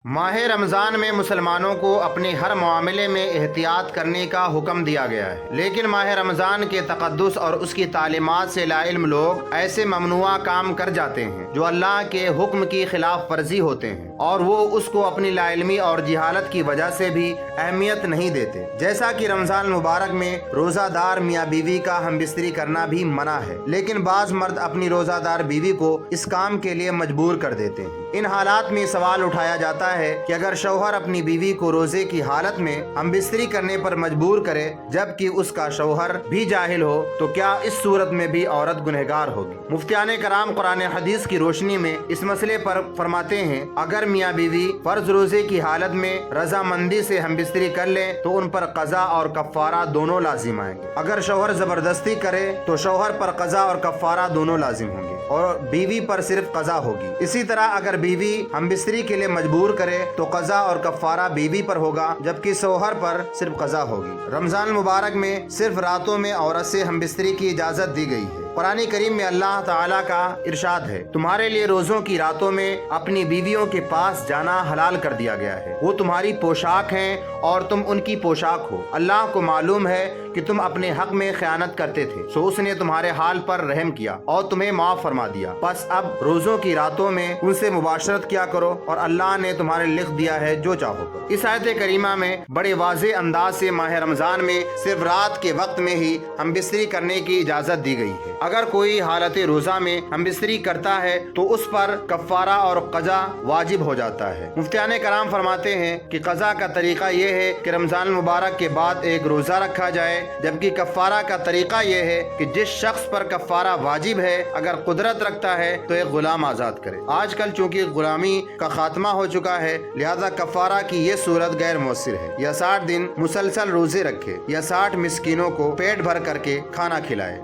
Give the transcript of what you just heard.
माह रमज़ान में मुसलमानों को अपने हर मामले में एहतियात करने का हुक्म दिया गया है, लेकिन माह रमज़ान के तक़द्दुस और उसकी तालीमात से लाइल्म लोग ऐसे ममनुआ काम कर जाते हैं जो अल्लाह के हुक्म की खिलाफ वर्जी होते हैं, और वो उसको अपनी लाइल्मी और जिहालत की वजह से भी अहमियत नहीं देते। जैसा कि रमज़ान मुबारक में रोज़ादार मियाँ बीवी का हमबिस्तरी करना भी मना है, लेकिन बाज़ मर्द अपनी रोज़ादार बीवी को इस काम के लिए मजबूर कर देते हैं। इन हालात में सवाल उठाया जाता है कि अगर शौहर अपनी बीवी को रोजे की हालत में हमबिस्तरी करने पर मजबूर करे जबकि उसका शौहर भी जाहिल हो, तो क्या इस सूरत में भी औरत गुनहगार होगी? मुफ्तियाने कराम कुरान हदीस की रोशनी में इस मसले पर फरमाते हैं, अगर मियाँ बीवी फर्ज रोजे की हालत में रजामंदी से हमबिस्तरी कर ले तो उन पर कज़ा और कफ़ारा दोनों लाजिम आएंगे। अगर शौहर जबरदस्ती करे तो शौहर पर कज़ा और कफ़ारा दोनों लाजिम होंगे और बीवी पर सिर्फ कज़ा होगी। इसी तरह अगर बीवी हमबिस्तरी के लिए मजबूर करे तो कज़ा और कफ़ारा बीवी पर होगा, जबकि शौहर पर सिर्फ कज़ा होगी। रमज़ान मुबारक में सिर्फ रातों में औरत से हमबिस्तरी की इजाज़त दी गई है। कुरान करीम में अल्लाह ताला का इरशाद है, तुम्हारे लिए रोज़ों की रातों में अपनी बीवियों के पास जाना हलाल कर दिया गया है। वो तुम्हारी पोशाक हैं और तुम उनकी पोशाक हो। अल्लाह को मालूम है कि तुम अपने हक में खयानत करते थे, सो उसने तुम्हारे हाल पर रहम किया और तुम्हें माफ फरमा दिया। बस अब रोज़ों की रातों में उनसे मुबाशरत किया करो और अल्लाह ने तुम्हारे लिख दिया है जो चाहो करो। इस आयत करीमा में बड़े वाज़े अंदाज से माह रमज़ान में सिर्फ रात के वक्त में ही हमबिस्तरी करने की इजाज़त दी गई है। अगर कोई हालत रोज़ा में हमबिस्तरी करता है तो उस पर कफ़ारा और कज़ा वाजिब हो जाता है। मुफ्तियाने कराम फरमाते हैं कि कज़ा का तरीका ये है कि रमज़ान मुबारक के बाद एक रोज़ा रखा जाए, जबकि कफ़ारा का तरीका ये है कि जिस शख्स पर कफ़ारा वाजिब है अगर कुदरत रखता है तो एक गुलाम आज़ाद करे। आजकल चूँकि गुलामी का खात्मा हो चुका है, लिहाजा कफ़ारा की ये सूरत गैर मौसर है। या 60 दिन मुसलसल रोज़े रखे या 60 मिस्कीनों को पेट भर करके खाना खिलाए।